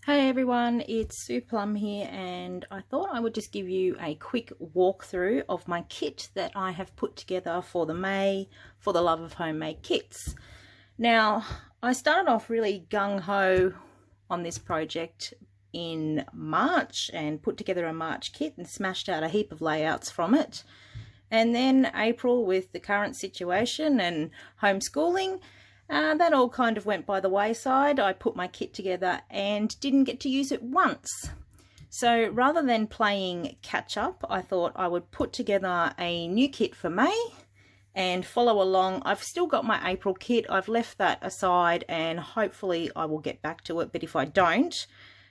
Hey everyone, it's Sue Plumb here, and I thought I would just give you a quick walkthrough of my kit that I have put together for the May for the Love of Homemade Kits. Now, I started off really gung-ho on this project in March and put together a March kit and smashed out a heap of layouts from it. And then April, with the current situation and homeschooling, that all kind of went by the wayside. I put my kit together and didn't get to use it once. So rather than playing catch up, I thought I would put together a new kit for May and follow along. I've still got my April kit. I've left that aside and hopefully I will get back to it. But if I don't,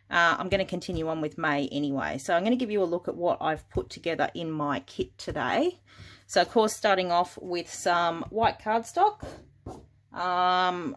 I'm going to continue on with May anyway. So I'm going to give you a look at what I've put together in my kit today. So of course, starting off with some white cardstock. I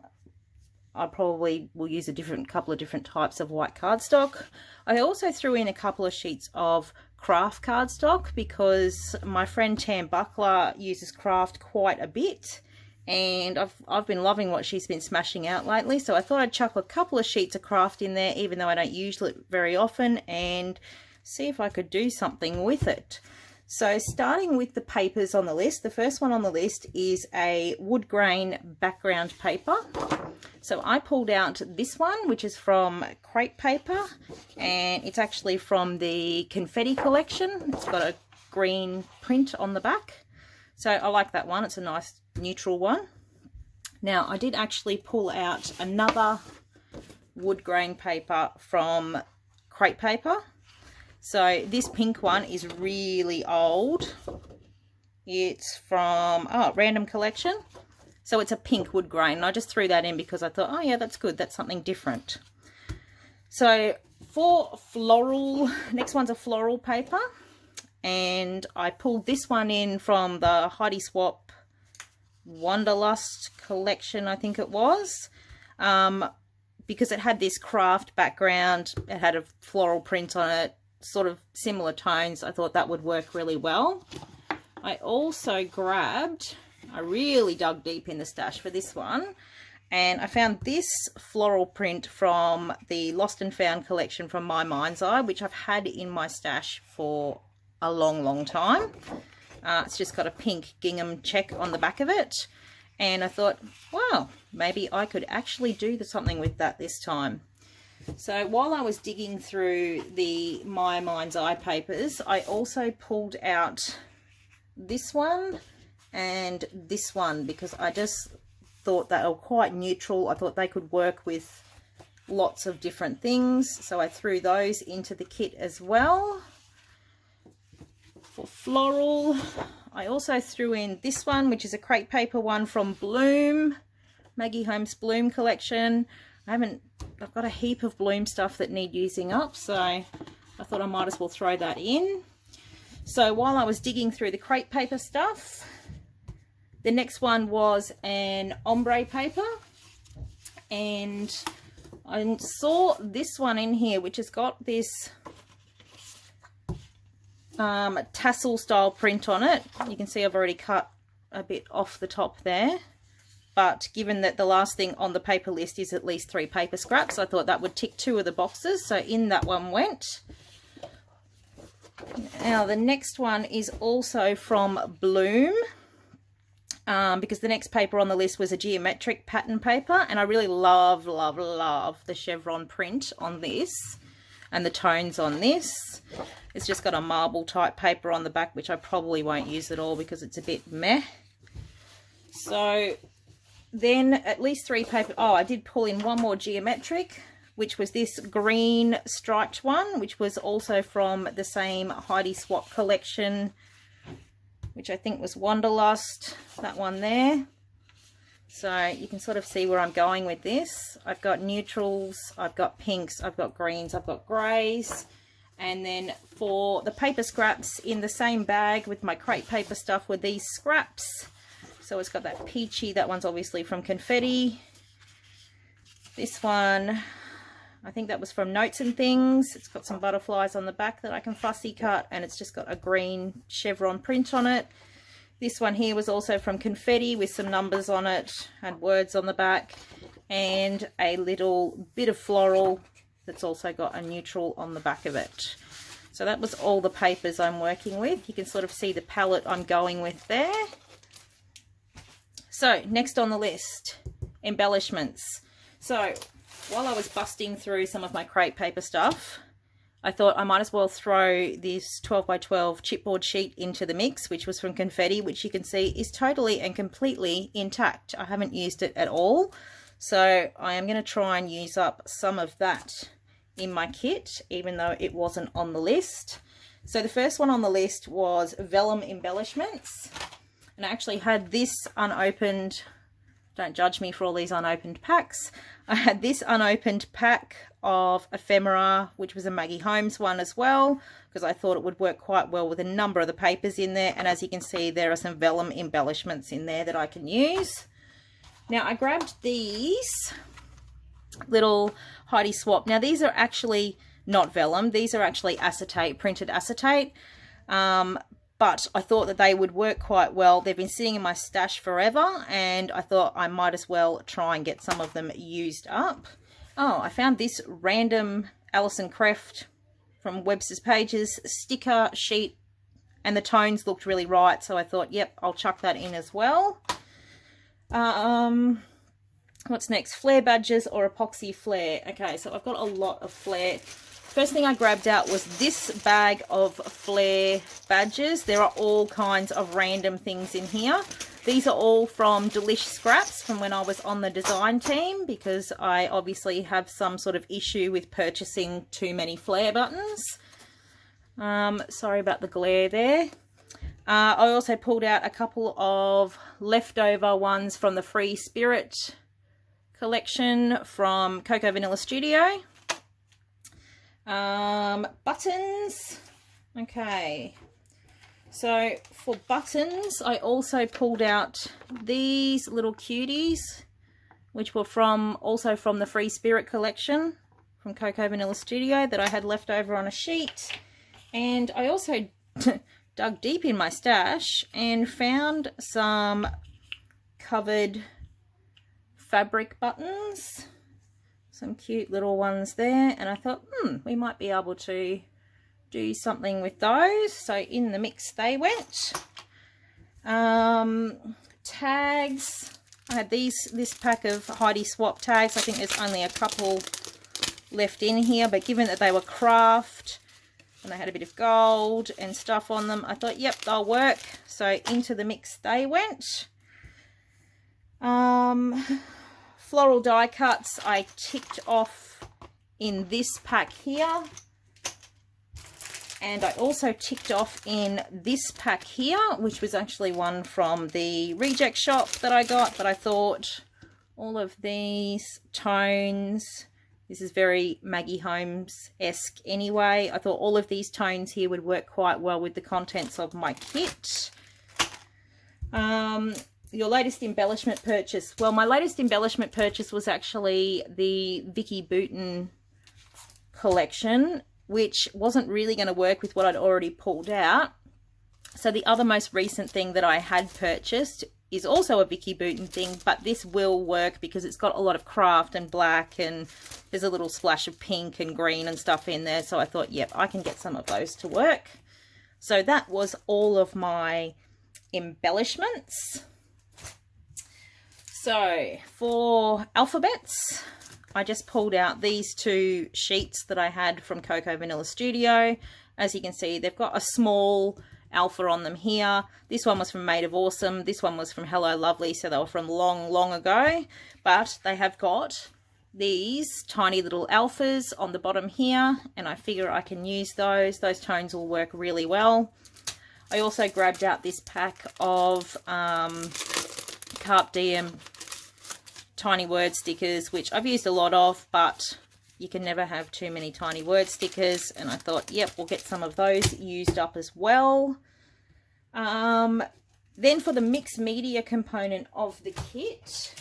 probably will use a couple of different types of white cardstock. I also threw in a couple of sheets of craft cardstock because my friend Tam Buckler uses craft quite a bit, and I've been loving what she's been smashing out lately, so I thought I'd chuck a couple of sheets of craft in there, even though I don't use it very often, and see if I could do something with it. So starting with the papers on the list, the first one on the list is a wood grain background paper. So I pulled out this one, which is from Crepe Paper, and it's actually from the Confetti collection. It's got a green print on the back. So I like that one. It's a nice neutral one. Now I did actually pull out another wood grain paper from Crepe Paper. So this pink one is really old. It's from Random Collection. So it's a pink wood grain. And I just threw that in because I thought, oh yeah, that's good. That's something different. So for floral, next one's a floral paper. And I pulled this one in from the Heidi Swapp Wanderlust collection, I think it was. Because it had this craft background. It had a floral print on it. Sort of similar tones. I thought that would work really well. I also grabbed, I really dug deep in the stash for this one, and I found this floral print from the Lost and Found collection from My Mind's Eye, which I've had in my stash for a long time. It's just got a pink gingham check on the back of it, and I thought, wow, maybe I could actually do something with that this time. So while I was digging through the My Mind's Eye papers, I also pulled out this one and this one because I just thought they were quite neutral. I thought they could work with lots of different things. So I threw those into the kit as well. For floral, I also threw in this one, which is a crepe paper one from Bloom, Maggie Holmes Bloom collection. I've got a heap of Bloom stuff that need using up, so I thought I might as well throw that in. So while I was digging through the crepe paper stuff, the next one was an ombre paper, and I saw this one in here, which has got this tassel style print on it. You can see I've already cut a bit off the top there. But given that the last thing on the paper list is at least 3 paper scraps, I thought that would tick 2 of the boxes. So in that one went. Now the next one is also from Bloom. Because the next paper on the list was a geometric pattern paper. And I really love the chevron print on this. And the tones on this. It's just got a marble type paper on the back, which I probably won't use at all because it's a bit meh. So then at least 3 paper. Oh, I did pull in one more geometric, which was this green striped one, which was also from the same Heidi Swapp collection, which I think was Wanderlust, that one there. So you can sort of see where I'm going with this. I've got neutrals, I've got pinks, I've got greens, I've got greys. And then for the paper scraps in the same bag with my crepe paper stuff were these scraps. So it's got that peachy, that one's obviously from Confetti. This one, I think that was from Notes and Things. It's got some butterflies on the back that I can fussy cut, and it's just got a green chevron print on it. This one here was also from Confetti with some numbers on it and words on the back, and a little bit of floral that's also got a neutral on the back of it. So that was all the papers I'm working with. You can sort of see the palette I'm going with there. So next on the list, embellishments. So while I was busting through some of my crepe paper stuff, I thought I might as well throw this 12 by 12 chipboard sheet into the mix, which was from Confetti, which you can see is totally and completely intact. I haven't used it at all. So I am going to try and use up some of that in my kit, even though it wasn't on the list. So the first one on the list was vellum embellishments. And I actually had this unopened. Don't judge me for all these unopened packs. I had this unopened pack of ephemera, which was a Maggie Holmes one as well, because I thought it would work quite well with a number of the papers in there. And as you can see, there are some vellum embellishments in there that I can use. Now I grabbed these little Heidi Swap. Now these are actually not vellum. These are actually acetate, printed acetate. But I thought that they would work quite well. They've been sitting in my stash forever, and I thought I might as well try and get some of them used up. Oh, I found this random Alison Kreft from Webster's Pages sticker sheet, and the tones looked really right, so I thought, yep, I'll chuck that in as well. What's next? Flare badges or epoxy flare. Okay, so I've got a lot of flare. First thing I grabbed out was this bag of flare badges. There are all kinds of random things in here. These are all from Delish Scraps from when I was on the design team, because I obviously have some sort of issue with purchasing too many flare buttons. Sorry about the glare there. I also pulled out a couple of leftover ones from the Free Spirit collection from Cocoa Vanilla Studio. Buttons. Okay, so for buttons I also pulled out these little cuties, which were also from the Free Spirit collection from Cocoa Vanilla Studio, that I had left over on a sheet. And I also dug deep in my stash and found some covered fabric buttons. Some cute little ones there, and I thought, we might be able to do something with those. So in the mix they went. Tags. I had this pack of Heidi Swap tags. I think there's only a couple left in here, but given that they were craft and they had a bit of gold and stuff on them, I thought, yep, they'll work. So into the mix they went. Floral die cuts I ticked off in this pack here, and I also ticked off in this pack here, which was actually one from the reject shop that I got, but I thought all of these tones, this is very Maggie Holmes-esque anyway, I thought all of these tones here would work quite well with the contents of my kit. Your latest embellishment purchase. Well, my latest embellishment purchase was actually the Vicky Bouton collection, which wasn't really going to work with what I'd already pulled out. So the other most recent thing that I had purchased is also a Vicky Bouton thing, but this will work because it's got a lot of craft and black, and there's a little splash of pink and green and stuff in there. So I thought, yep, I can get some of those to work. So that was all of my embellishments. So for alphabets, I just pulled out these two sheets that I had from Cocoa Vanilla Studio. As you can see, they've got a small alpha on them here. This one was from Made of Awesome. This one was from Hello Lovely, so they were from long, long ago. But they have got these tiny little alphas on the bottom here, and I figure I can use those. Those tones will work really well. I also grabbed out this pack of Carpe Diem tiny word stickers, which I've used a lot of, but you can never have too many tiny word stickers, and I thought, yep, we'll get some of those used up as well. Then for the mixed media component of the kit,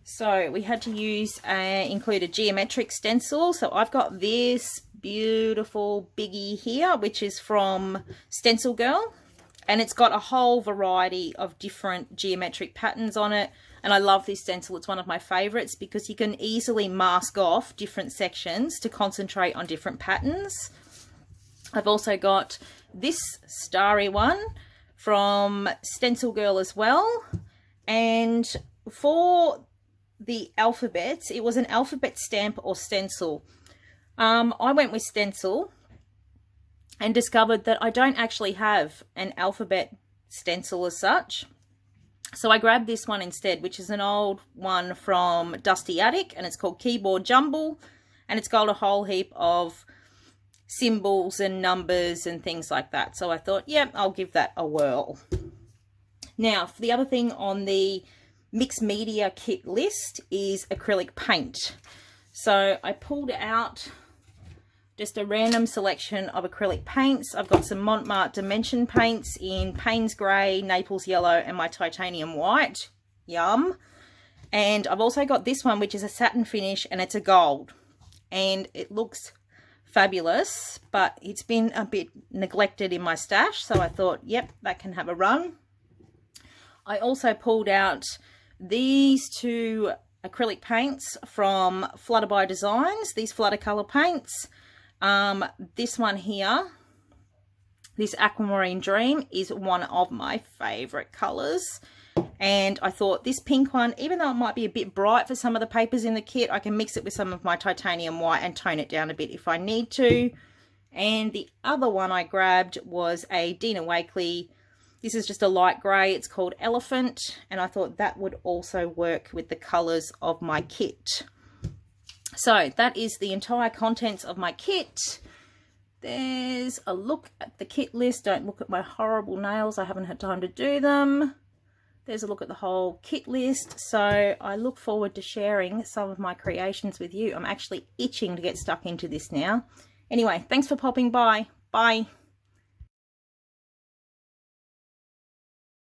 so we had to include a geometric stencil. So I've got this beautiful biggie here, which is from Stencil Girl, and it's got a whole variety of different geometric patterns on it. And I love this stencil. It's one of my favorites because you can easily mask off different sections to concentrate on different patterns. I've also got this starry one from Stencil Girl as well. And for the alphabets, it was an alphabet stamp or stencil. I went with stencil and discovered that I don't actually have an alphabet stencil as such. So I grabbed this one instead, which is an old one from Dusty Attic, and it's called Keyboard Jumble, and it's got a whole heap of symbols and numbers and things like that. So I thought, yeah, I'll give that a whirl. Now, the other thing on the mixed media kit list is acrylic paint. So I pulled out just a random selection of acrylic paints. I've got some Montmartre Dimension paints in Payne's Grey, Naples Yellow, and my Titanium White. Yum. And I've also got this one, which is a satin finish, and it's a gold. And it looks fabulous, but it's been a bit neglected in my stash, so I thought, yep, that can have a run. I also pulled out these two acrylic paints from Flutterby Designs, these Fluttercolor paints. This one here, this Aquamarine Dream, is one of my favorite colors, and I thought this pink one, even though it might be a bit bright for some of the papers in the kit, I can mix it with some of my Titanium White and tone it down a bit if I need to. And the other one I grabbed was a Dina Wakley. This is just a light grey. It's called Elephant, and I thought that would also work with the colours of my kit. So that is the entire contents of my kit. There's a look at the kit list. Don't look at my horrible nails. I haven't had time to do them. There's a look at the whole kit list. So I look forward to sharing some of my creations with you. I'm actually itching to get stuck into this now. Anyway, thanks for popping by. Bye.